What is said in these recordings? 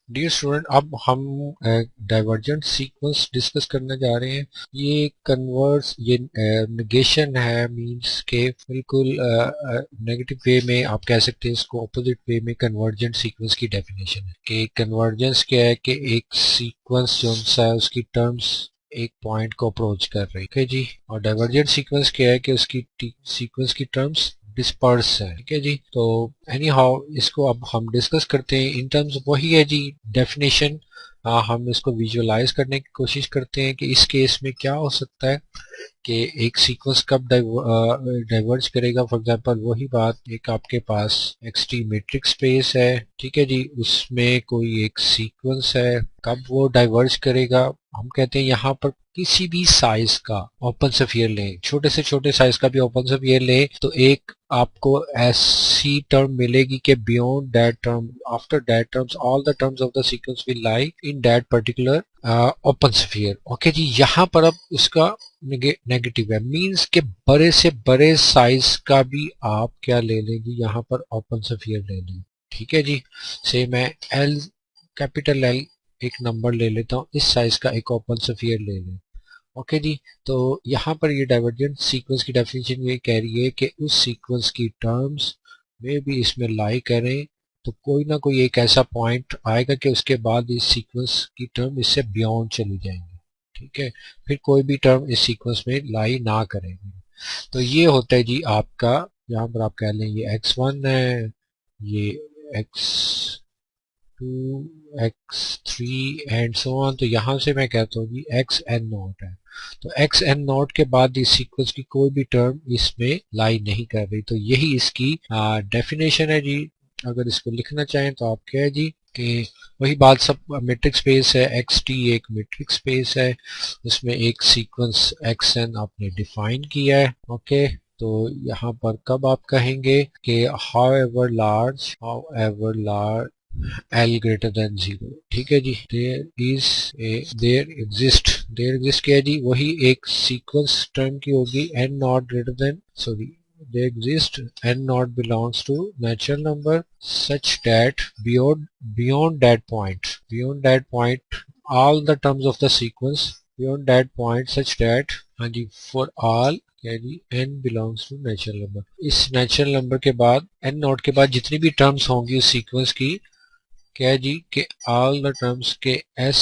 Dear student, अब हम divergent sequence discuss करने जा रहे हैं। ये कन्वर्स ये नेगेशन है, मींस के बिल्कुल नेगेटिव वे में आप कह सकते हैं इसको, अपोजिट वे में कन्वर्जेंट सीक्वेंस की डेफिनेशन है कि कन्वर्जेंस क्या है कि एक सीक्वेंस जो सा है उसकी टर्म्स एक पॉइंट को अप्रोच कर रही है जी। और डाइवर्जेंट सीक्वेंस क्या है कि उसकी सीक्वेंस की टर्म्स डिस्पर्स है। ठीक है जी। तो एनी हाउ इसको अब हम डिस्कस करते हैं इन टर्म्स, वही है जी डेफिनेशन। हम इसको विजुअलाइज करने की कोशिश करते हैं कि इस केस में क्या हो सकता है कि एक सीक्वेंस कब डाइवर्ज करेगा। फॉर एग्जांपल वही बात, एक आपके पास एक्सटी मैट्रिक्स स्पेस है, ठीक है जी, उसमें कोई एक सीक्वेंस है, कब वो डाइवर्ज करेगा। हम कहते हैं यहाँ पर किसी भी साइज का ओपन स्फीयर लें, छोटे से छोटे साइज का भी ओपन स्फीयर लें, तो एक आपको ऐसी टर्म मिलेगी कि beyond that term, after that terms, all the terms of the sequence will lie in that particular open sphere. Okay जी। यहाँ पर अब उसका नेगेटिव है, मींस के बड़े से बड़े साइज का भी आप क्या ले लेंगे, यहाँ पर ओपन स्फीयर ले लेंगे। ठीक है जी। से मैं एल, कैपिटल एल एक नंबर ले लेता हूँ, इस साइज का एक ओपन स्फीयर ले लें। ओके जी। तो यहाँ पर ये डाइवर्जेंट सीक्वेंस की डेफिनेशन ये कह रही है कि उस सीक्वेंस की टर्म्स में भी इसमें लाई करें तो कोई ना कोई एक ऐसा पॉइंट आएगा कि उसके बाद इस सीक्वेंस की टर्म इससे बियॉन्ड चली जाएंगी। ठीक है। फिर कोई भी टर्म इस सीक्वेंस में लाई ना करेंगे। तो ये होता है जी आपका, यहाँ पर आप कह लें ये x1 है, ये x2, x3 and so on. तो यहाँ से मैं कहता हूँ जी xn0 है। तो xn0 के बाद इस सीक्वेंस की कोई भी टर्म इसमें लाई नहीं कर रही। तो यही इसकी डेफिनेशन है जी। अगर इसको लिखना चाहें तो आप क्या है जी कि वही बात, सब मैट्रिक्स स्पेस है, xt एक मैट्रिक्स स्पेस है, उसमें एक सीक्वेंस xn आपने डिफाइन किया है। ओके। तो यहाँ पर कब आप कहेंगे कि how ever large L greater than 0। ठीक है जी। देयर एग्जिस्ट क्या है जी, वही एक सीक्वेंस टर्म की होगी n not greater than, sorry, they exist n not belongs to natural number such that beyond that point all the terms of the sequence beyond that point such that, हाँ जी, for all क्या जी n belongs to natural number, इस natural number के बाद n not के बाद जितनी भी terms होंगी उस सीक्वेंस की, क्या है जी कि ऑल द टर्म्स के s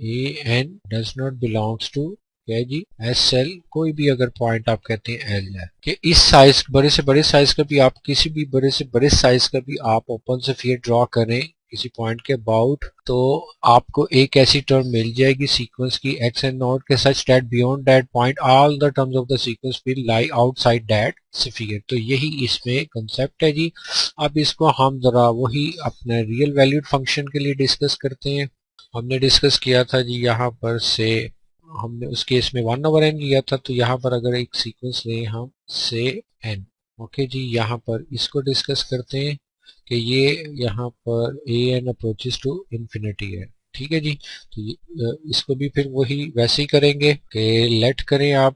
a n does not belongs to, क्या है जी, एस एल, कोई भी अगर पॉइंट आप कहते हैं एल है, कि इस साइज, बड़े से बड़े साइज का भी आप, किसी भी बड़े से बड़े साइज का भी आप ओपन स्फीयर ड्रॉ करें किसी पॉइंट के अबाउट, तो आपको एक ऐसी टर्म मिल जाएगी सीक्वेंस की एक्स एंड नॉट के such that beyond that point all the terms of the sequence will lie outside that sphere. तो यही इसमें कंसेप्ट है जी। अब इसको हम जरा वही अपने रियल वैल्यूड फंक्शन के लिए डिस्कस करते हैं। हमने डिस्कस किया था जी यहाँ पर से, हमने उस केस में 1/n लिया था, तो यहाँ पर अगर एक सीक्वेंस लें हम से n। ओके जी। यहाँ पर इसको डिस्कस करते हैं कि ये यहाँ पर A N approaches to infinity है। ठीक है जी। तो इसको भी फिर वही वैसे ही करेंगे कि लेट करें आप,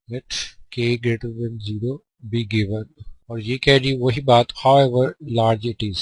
let k greater than 0 be given, और ये क्या है जी, वही बात, however large it is.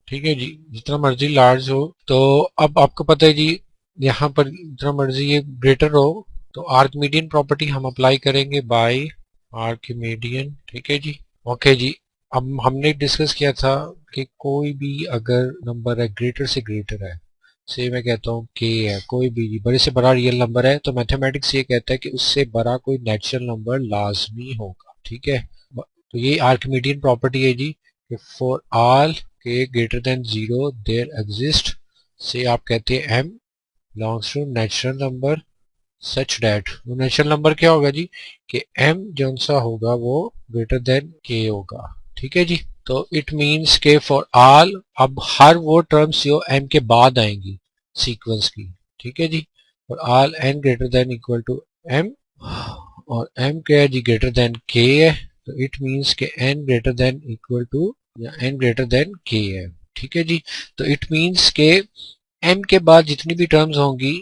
ठीक है जी, जितना मर्जी लार्ज हो। तो अब आपको पता है जी, यहाँ पर जितना मर्जी ये ग्रेटर हो, तो आर्किमिडियन प्रॉपर्टी हम अप्लाई करेंगे बाय आर्किमिडियन। ठीक है जी। ओके जी। अब हमने डिस्कस किया था कि कोई भी अगर नंबर है ग्रेटर से ग्रेटर है, से मैं कहता हूँ के है, कोई भी बड़े से बड़ा रियल नंबर है, तो मैथमेटिक्स ये कहता है कि उससे बड़ा कोई नेचुरल नंबर लाजमी होगा। ठीक है। तो ये आर्किमिडियन प्रॉपर्टी है जी कि for all k greater than 0 there exist, से आप कहते हैं m belongs to natural number such that, वो नेचुरल नंबर क्या होगा जी कि m जो सा होगा वो ग्रेटर देन k होगा। ठीक है जी। तो इट मीन्स के फॉर ऑल, अब हर वो टर्म्स जो m के बाद आएंगी सीक्वेंस की, ठीक है जी, for all n greater than equal to m, और m क्या है जी, ग्रेटर देन k है, तो इट मीन्स के n greater than equal to या n ग्रेटर देन k है। ठीक है जी। तो इट मीन्स के m के बाद जितनी भी टर्म्स होंगी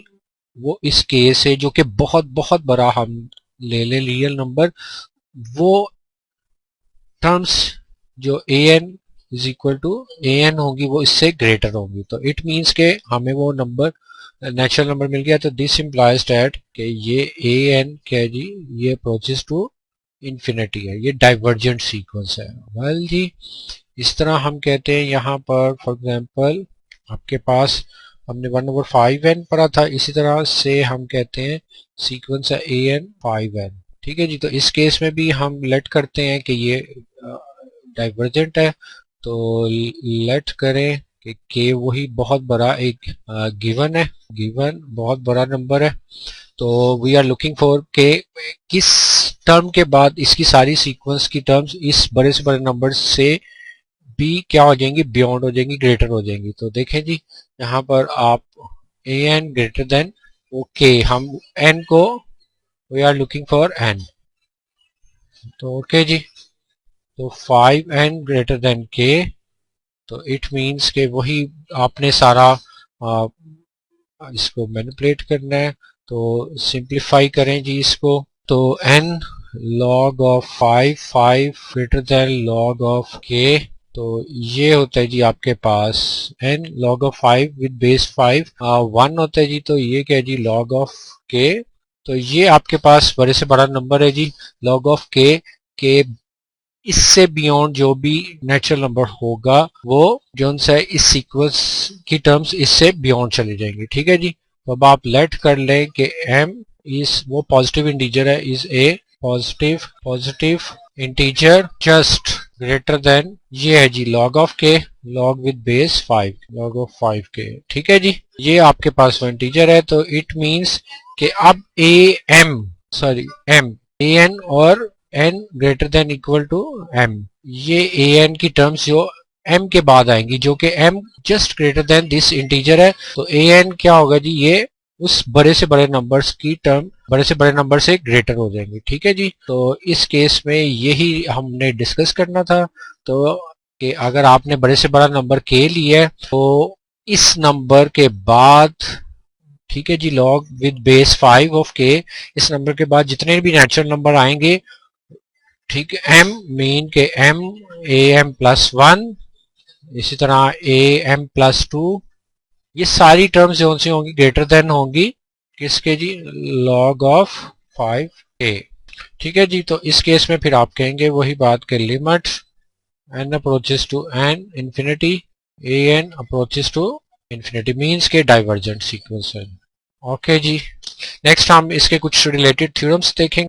वो इस केस से, जो कि बहुत बहुत बड़ा हम ले लें रियल नंबर, वो टर्म्स जो a n is equal to a n होगी वो इससे ग्रेटर होगी। तो इट मीन्स के हमें वो नंबर नेचुरल नंबर मिल गया। तो दिस इम्प्लाइज दैट कि ये ए एन क्या है जी, ये अप्रोचेस टू इन्फिनिटी है, ये डाइवर्जेंट सीक्वेंस है। वेल जी, इस तरह हम कहते हैं यहाँ पर फॉर एग्जांपल आपके पास हमने 1/5n पढ़ा था, इसी तरह से हम कहते हैं सीक्वेंस है an5n। ठीक है जी, तो इस केस में भी हम लेट करते हैं कि ये डाइवर्जेंट है। तो लेट करें कि k वही बहुत बड़ा एक गिवन है, गिवन बहुत बड़ा नंबर है। तो वी आर लुकिंग फॉर के किस टर्म के बाद इसकी सारी सीक्वेंस की टर्म्स इस बड़े से बड़े नंबर से भी क्या हो जाएंगी, बियॉन्ड हो जाएंगी, ग्रेटर हो जाएंगी। तो देखें जी, यहाँ पर आप a n greater than okay, हम एन को we are looking for n. तो ओके जी, तो 5n ग्रेटर देन के, तो इट मीन्स के वही आपने सारा इसको मैनिपुलेट करना है। तो सिंप्लीफाई करें जी इसको, तो n log of 5 greater than log of k, तो ये होता है जी आपके पास n log of 5 with base 5 1 होता है जी। तो ये क्या है जी, log ऑफ k। तो ये आपके पास बड़े से बड़ा नंबर है जी, log ऑफ k के इससे बियॉन्ड जो भी नेचुरल नंबर होगा वो जो सा इस सीक्वेंस की टर्म्स इससे बियॉन्ड चली जाएंगी। ठीक है जी, तो अब आप लेट कर लें कि m इस वो पॉजिटिव इंटीजर है, is a positive integer just greater then ये है जी log of k, log with base 5, log of 5k। ठीक है जी, ये आपके पास वो इंटीजर है। तो इट मीन्स कि अब m an और n greater than equal to m, ये an की टर्म्स जो m के बाद आएंगी, जो कि m just greater than this integer है। तो an क्या होगा जी, ये उस बड़े से बड़े नंबर्स की टर्म बड़े से बड़े नंबर से ग्रेटर हो जाएंगे। ठीक है जी, तो इस केस में यही हमने डिस्कस करना था। तो कि अगर आपने बड़े से बड़ा नंबर k लिया है तो इस नंबर के बाद, ठीक है जी, log with base 5 of k, इस नंबर के बाद जितने भी नेचुरल नंबर आएंगे, ठीक है, m मीन के m am प्लस 1, इसी तरह am प्लस 2, ये सारी टर्म्स जो सी होंगी ग्रेटर देन होंगी किसके जी, log ऑफ 5a। ठीक है जी, तो इस केस में फिर आप कहेंगे वही बात के limit n approaches to n infinity, an approaches to infinity means के डाइवर्जेंट सीक्वेंस है। ओके जी, नेक्स्ट हम इसके कुछ रिलेटेड थ्योरम्स देखेंगे।